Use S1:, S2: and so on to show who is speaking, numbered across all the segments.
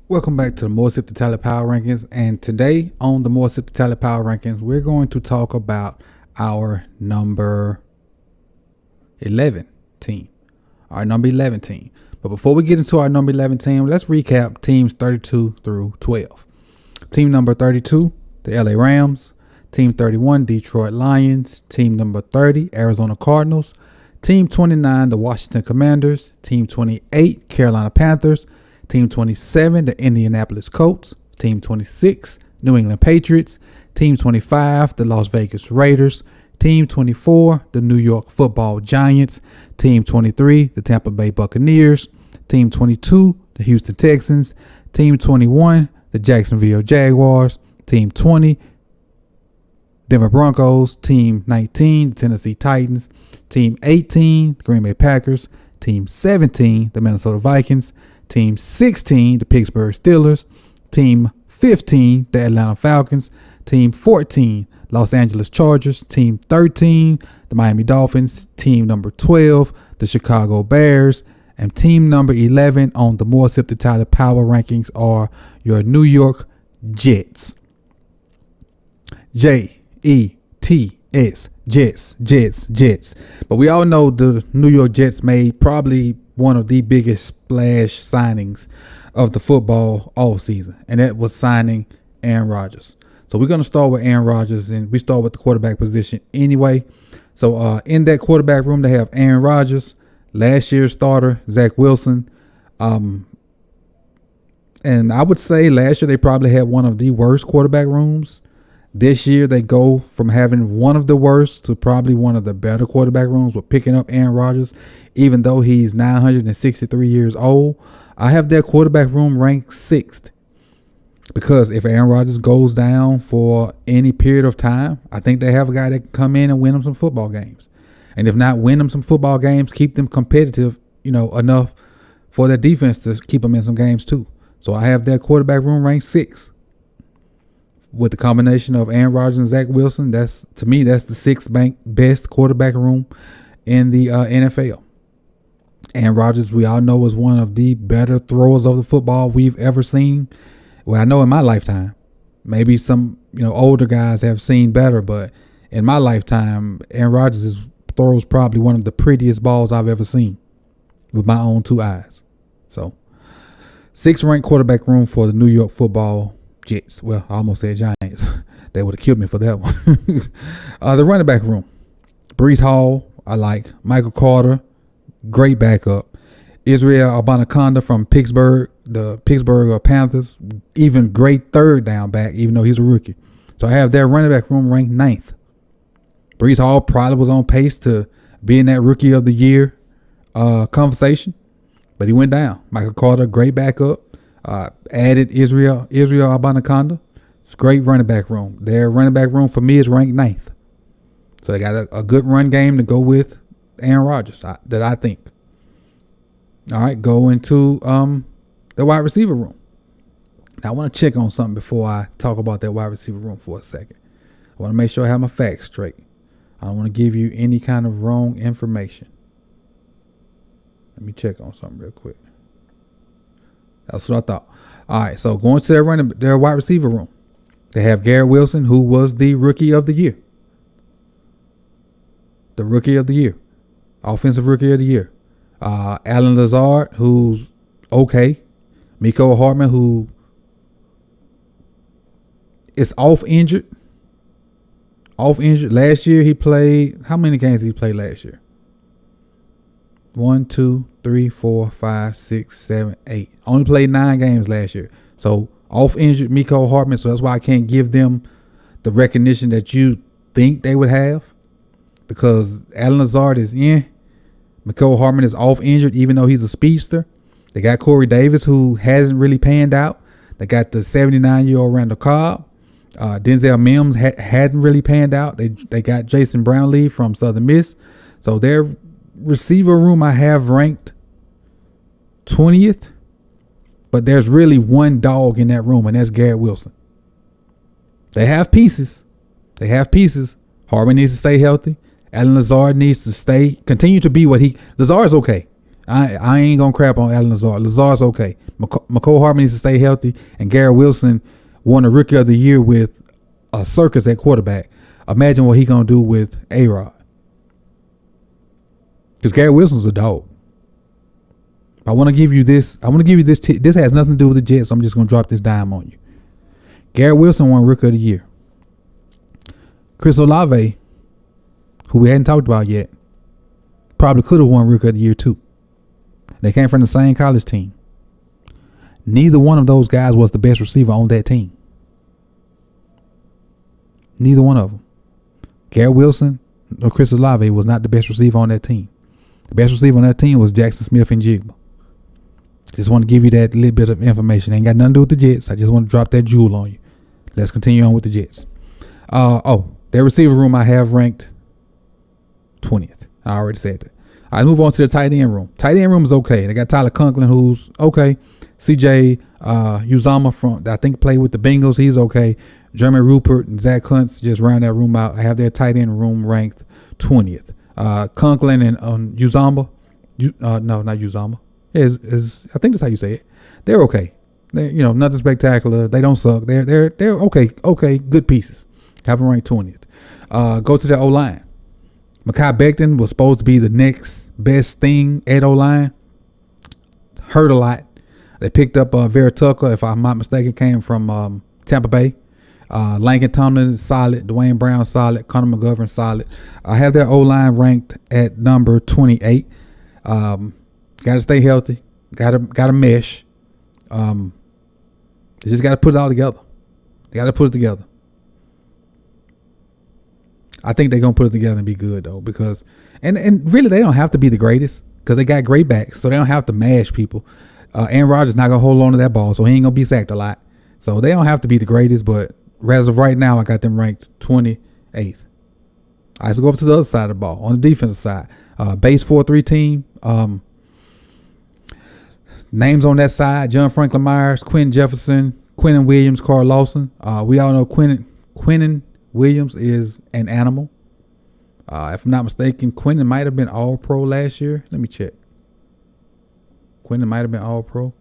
S1: Welcome back to the More Sip2Tally Power Rankings, and today on the More Sip2Tally Power Rankings, we're going to talk about our number 11 team. Our number 11 team. But before we get into our number 11 team, let's recap teams 32 through 12. Team number 32, the LA Rams. Team 31, Detroit Lions. Team number 30, Arizona Cardinals. Team 29, the Washington Commanders. Team 28, Carolina Panthers. Team 27, the Indianapolis Colts. Team 26, New England Patriots. Team 25, the Las Vegas Raiders. Team 24, the New York Football Giants. Team 23, the Tampa Bay Buccaneers. Team 22, the Houston Texans. Team 21, the Jacksonville Jaguars. Team 20, Denver Broncos. Team 19, the Tennessee Titans. Team 18, the Green Bay Packers. Team 17, the Minnesota Vikings. Team 16, the Pittsburgh Steelers. Team 15, the Atlanta Falcons. Team 14, Los Angeles Chargers. Team 13, the Miami Dolphins. Team number 12, the Chicago Bears. And team number 11 on the More Sip2Tally Power Rankings are your New York Jets. Jets, Jets. But we all know the New York Jets made probably one of the biggest splash signings of the football offseason, and that was signing Aaron Rodgers. So we're going to start with Aaron Rodgers, and we start with the quarterback position anyway. So in that quarterback room, they have Aaron Rodgers, last year's starter, Zach Wilson. And I would say last year they probably had one of the worst quarterback rooms. This year, they go from having one of the worst to probably one of the better quarterback rooms with picking up Aaron Rodgers, even though he's 963 years old. I have their quarterback room ranked 6th because if Aaron Rodgers goes down for any period of time, I think they have a guy that can come in and win them some football games. And if not win them some football games, keep them competitive, enough for their defense to keep them in some games too. So I have their quarterback room ranked 6th. With the combination of Aaron Rodgers and Zach Wilson, that's the 6th best quarterback room in the NFL. Aaron Rodgers, we all know, is one of the better throwers of the football we've ever seen. Well, I know in my lifetime. Maybe some older guys have seen better, but in my lifetime, Aaron Rodgers throws probably one of the prettiest balls I've ever seen with my own 2 eyes. So, 6th ranked quarterback room for the New York Football Jets. Well, I almost said Giants. They would have killed me for that one. The running back room. Breece Hall, I like. Michael Carter, great backup. Israel Abanikanda from Pittsburgh, the Pittsburgh Panthers, even great third down back, even though he's a rookie. So I have their running back room ranked 9th. Breece Hall probably was on pace to be in that rookie of the year conversation, but he went down. Michael Carter, great backup. Added Israel Abanikanda. It's a great running back room. Their running back room for me is ranked 9th. So they got a good run game to go with Aaron Rodgers that I think. All right, go into the wide receiver room. Now I want to check on something before I talk about that wide receiver room for a second. I want to make sure I have my facts straight. I don't want to give you any kind of wrong information. Let me check on something real quick. That's what I thought. All right, so going to their wide receiver room, they have Garrett Wilson, who was the rookie of the year. The rookie of the year. Offensive rookie of the year. Allen Lazard, who's okay. Mecole Hardman, who is off injured. Last year he played, how many games did he play last year? 1, 2, 3, 4, 5, 6, 7, 8. Only played 9 games last year. So off injured Mecole Hardman. So that's why I can't give them the recognition that you think they would have. Because Allen Lazard is in. Mecole Hardman is off injured even though he's a speedster. They got Corey Davis, who hasn't really panned out. They got the 79-year-old Randall Cobb. Denzel Mims hadn't really panned out. They got Jason Brownlee from Southern Miss. So their receiver room I have ranked 20th, but there's really one dog in that room, and that's Garrett Wilson. They have pieces. Hardman needs to stay healthy. Allen Lazard needs to continue to be Lazard's okay. I ain't gonna crap on Allen Lazard. Lazard's okay. McCole Hardman needs to stay healthy, and Garrett Wilson won a Rookie of the Year with a circus at quarterback. Imagine what he gonna do with A-Rod. Because Garrett Wilson's a dog. I want to give you this. This has nothing to do with the Jets. So I'm just gonna drop this dime on you. Garrett Wilson won Rookie of the Year. Chris Olave, who we hadn't talked about yet, probably could have won Rookie of the Year too. They came from the same college team. Neither one of those guys was the best receiver on that team. Neither one of them. Garrett Wilson or Chris Olave was not the best receiver on that team. The best receiver on that team was Jackson Smith and Jigba. Just want to give you that little bit of information. Ain't got nothing to do with the Jets. I just want to drop that jewel on you. Let's continue on with the Jets. Their receiver room I have ranked 20th. I already said that. I move on to the tight end room. Tight end room is okay. They got Tyler Conklin, who's okay. CJ Uzomah I think played with the Bengals. He's okay. Jeremy Rupert and Zach Kuntz just round that room out. I have their tight end room ranked 20th. Conklin and Uzomah. No, not Uzomah. I think that's how you say it. They're okay. They're, nothing spectacular. They don't suck. They're okay. Okay, good pieces. Have them ranked 20th. Go to the O-line. Mekhi Becton was supposed to be the next best thing at O-line. Hurt a lot. They picked up Vera Tucker, if I'm not mistaken, came from Tampa Bay. Lincoln Tomlin is solid. Dwayne Brown solid. Connor McGovern solid. I have their O-line ranked at number 28. Got to stay healthy. Got to mesh. They just got to put it all together. They got to put it together. I think they're going to put it together and be good, though, because and really they don't have to be the greatest because they got great backs, so they don't have to mash people. Aaron Rodgers not going to hold on to that ball, so he ain't going to be sacked a lot. So they don't have to be the greatest, but as of right now, I got them ranked 28th. All right, so go over to the other side of the ball. On the defensive side, base 4-3 team. Names on that side: John Franklin Myers, Quinn Jefferson, Quinnen Williams, Carl Lawson. We all know Quinnen Williams is an animal. If I'm not mistaken, Quinnen might have been All-Pro last year. Let me check. Quinnen might have been All-Pro.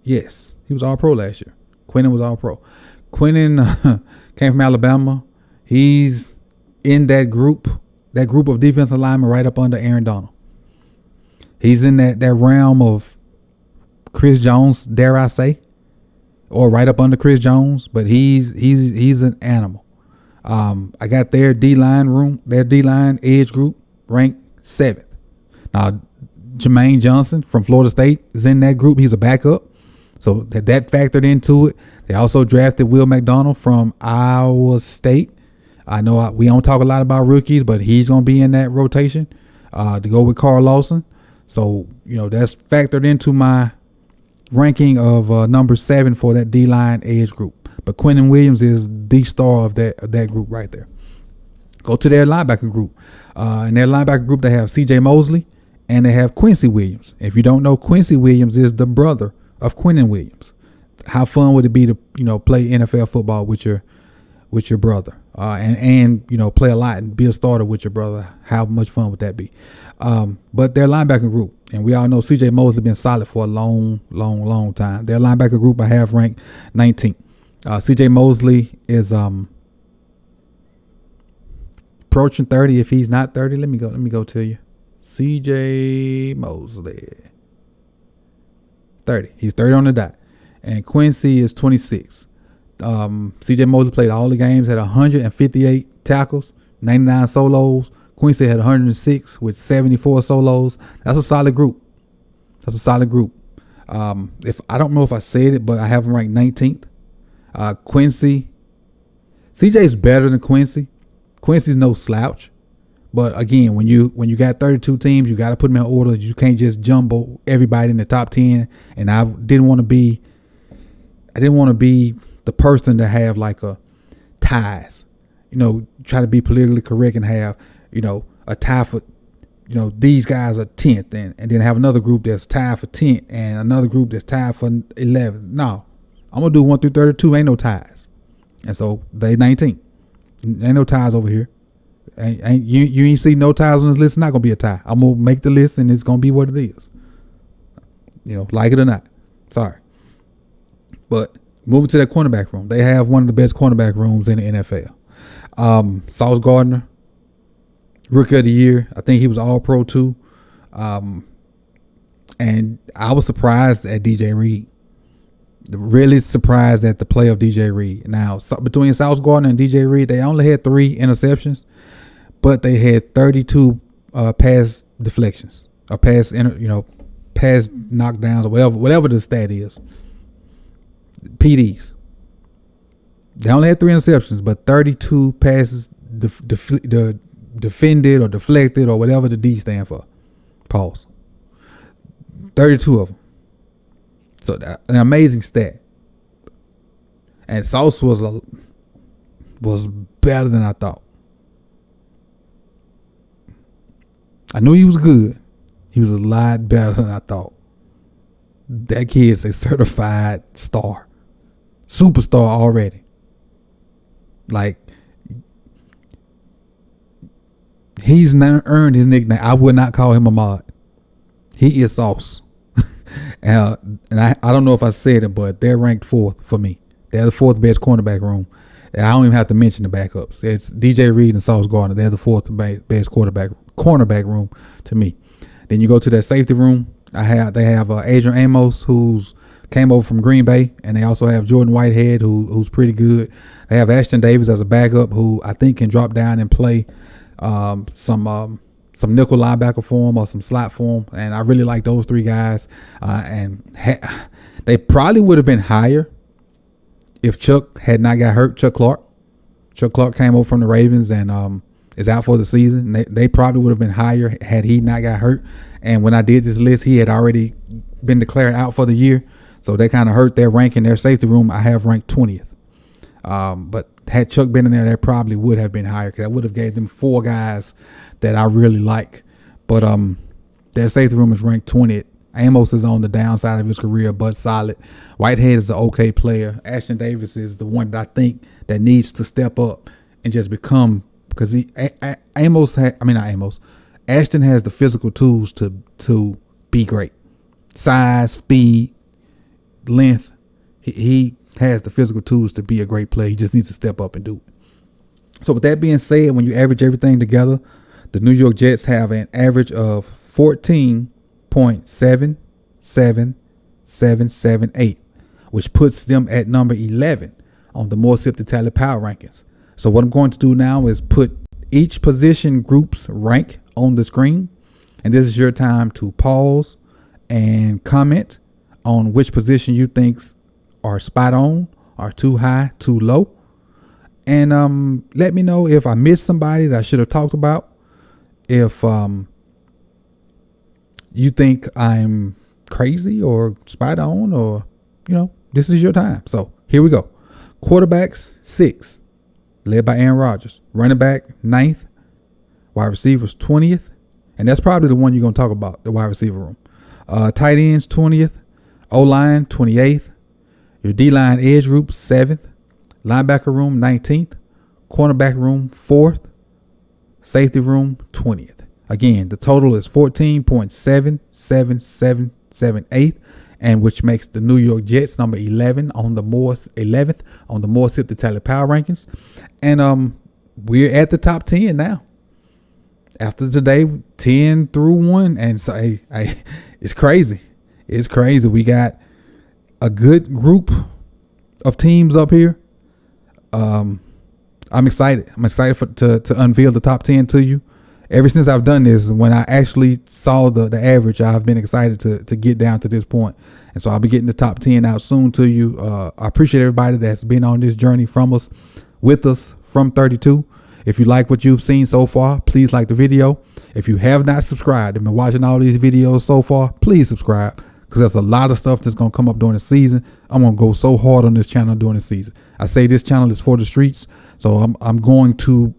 S1: Yes, he was All-Pro last year. Quinnen was All-Pro. Quinnen came from Alabama. He's in that group of defensive linemen right up under Aaron Donald. He's in that realm of Chris Jones, dare I say, or right up under Chris Jones, but he's an animal. I got their D-line edge group ranked 7th. Now, Jermaine Johnson from Florida State is in that group. He's a backup, so that factored into it. They also drafted Will McDonald from Iowa State. I know we don't talk a lot about rookies, but he's going to be in that rotation to go with Carl Lawson. So, that's factored into my ranking of number 7 for that D-line edge group. But Quinnen Williams is the star of that group right there. Go to their linebacker group. In their linebacker group, they have C.J. Mosley and they have Quincy Williams. If you don't know, Quincy Williams is the brother of Quinnen Williams. How fun would it be to play NFL football with your brother and play a lot and be a starter with your brother? How much fun would that be? But their linebacker group, and we all know C.J. Mosley been solid for a long time. Their linebacker group I have ranked 19th. C.J. Mosley is approaching 30. If he's not 30, let me go tell you. C.J. Mosley 30. He's 30 on the dot. And Quincy is 26. C.J. Mosley played all the games, had 158 tackles, 99 solos. Quincy had 106 with 74 solos. That's a solid group. If I don't know if I said it, but I have him ranked 19th. Quincy, CJ's better than Quincy. Quincy's no slouch, but again, when you got 32 teams, you got to put them in order. You can't just jumbo everybody in the top 10. And I didn't want to be the person to have like a ties, try to be politically correct and have, a tie for, these guys are 10th and then have another group that's tied for 10th and another group that's tied for 11th. No, I'm going to do 1 through 32. Ain't no ties. And so they 19. Ain't no ties over here. You ain't see no ties on this list. It's not gonna be a tie. I'm gonna make the list, and it's gonna be what it is. Like it or not. Sorry. But moving to that cornerback room, they have one of the best cornerback rooms in the NFL. Sauce Gardner, Rookie of the Year. I think he was All-Pro too. And I was surprised at DJ Reed. Really surprised at the play of DJ Reed. Now, between Sauce Gardner and DJ Reed, they only had 3 interceptions, but they had 32 pass deflections or pass knockdowns or whatever the stat is. PDs. They only had 3 interceptions, but 32 passes defended or deflected or whatever the D stand for. Pause. 32 of them. So an amazing stat. And Sauce was better than I thought. I knew he was good. He was a lot better than I thought. That kid's a certified star. Superstar already. Like, he's not earned his nickname. I would not call him Ahmad. He is Sauce. And I don't know if I said it, but they're ranked 4th for me. They're the 4th best cornerback room. And I don't even have to mention the backups. It's DJ Reed and Sauce Gardner. They're the 4th best cornerback room to me. Then you go to that safety room. They have Adrian Amos, who's came over from Green Bay, and they also have Jordan Whitehead, who's pretty good. They have Ashton Davis as a backup, who I think can drop down and play some nickel linebacker for him or some slot for him, and I really like those 3 guys. They probably would have been higher if Chuck had not got hurt. Chuck Clark came over from the Ravens and is out for the season. They probably would have been higher had he not got hurt. And when I did this list, he had already been declared out for the year, so they kind of hurt their ranking. Their safety room I have ranked 20th. But had Chuck been in there, that probably would have been higher, because I would have gave them 4 guys that I really like. But their safety room is ranked 20th. Amos is on the downside of his career, but solid. Whitehead is an okay player. Ashton Davis is the one that I think that needs to step up and just become, because Ashton has the physical tools to be great. Size, speed, length. He has the physical tools to be a great player. He just needs to step up and do it. So with that being said, when you average everything together, the New York Jets have an average of 14.77778, which puts them at number 11 on the more Sip2Tally power rankings. So what I'm going to do now is put each position group's rank on the screen, and this is your time to pause and comment on which position you think are spot on, are too high, too low, and let me know if I missed somebody that I should have talked about. If you think I'm crazy or spot on, or this is your time. So here we go. Quarterbacks 6, led by Aaron Rodgers. Running back 9th. Wide receivers 20th, and that's probably the one you're going to talk about, the wide receiver room. Tight ends 20th. O-line 28th. Your D-line edge group 7th. Linebacker room 19th. Cornerback room 4th. Safety room 20th. Again, the total is 14.77778, and which makes the New York Jets number 11 on the more 11th on the more Sip2Tally power rankings. And we're at the top 10 now. After today, 10 through 1, and so it's crazy. It's crazy. We got a good group of teams up here. I'm excited. I'm excited to unveil the top 10 to you. Ever since I've done this, when I actually saw the average, I've been excited to get down to this point. And so I'll be getting the top 10 out soon to you. I appreciate everybody that's been on this journey with us from 32. If you like what you've seen so far, please like the video. If you have not subscribed and been watching all these videos so far, please subscribe, because there's a lot of stuff that's going to come up during the season. I'm going to go so hard on this channel during the season. I say this channel is for the streets, so I'm going to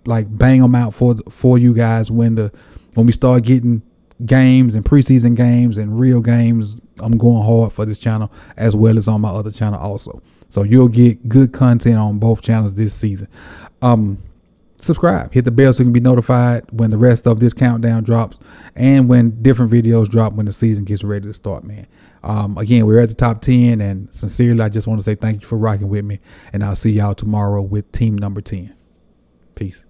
S1: bang them out for you guys when we start getting games and preseason games and real games. I'm going hard for this channel as well as on my other channel also. So you'll get good content on both channels this season. subscribe. Hit the bell so you can be notified when the rest of this countdown drops and when different videos drop when the season gets ready to start, man. Again, we're at the top 10, and sincerely, I just want to say thank you for rocking with me, and I'll see y'all tomorrow with team number 10. Peace.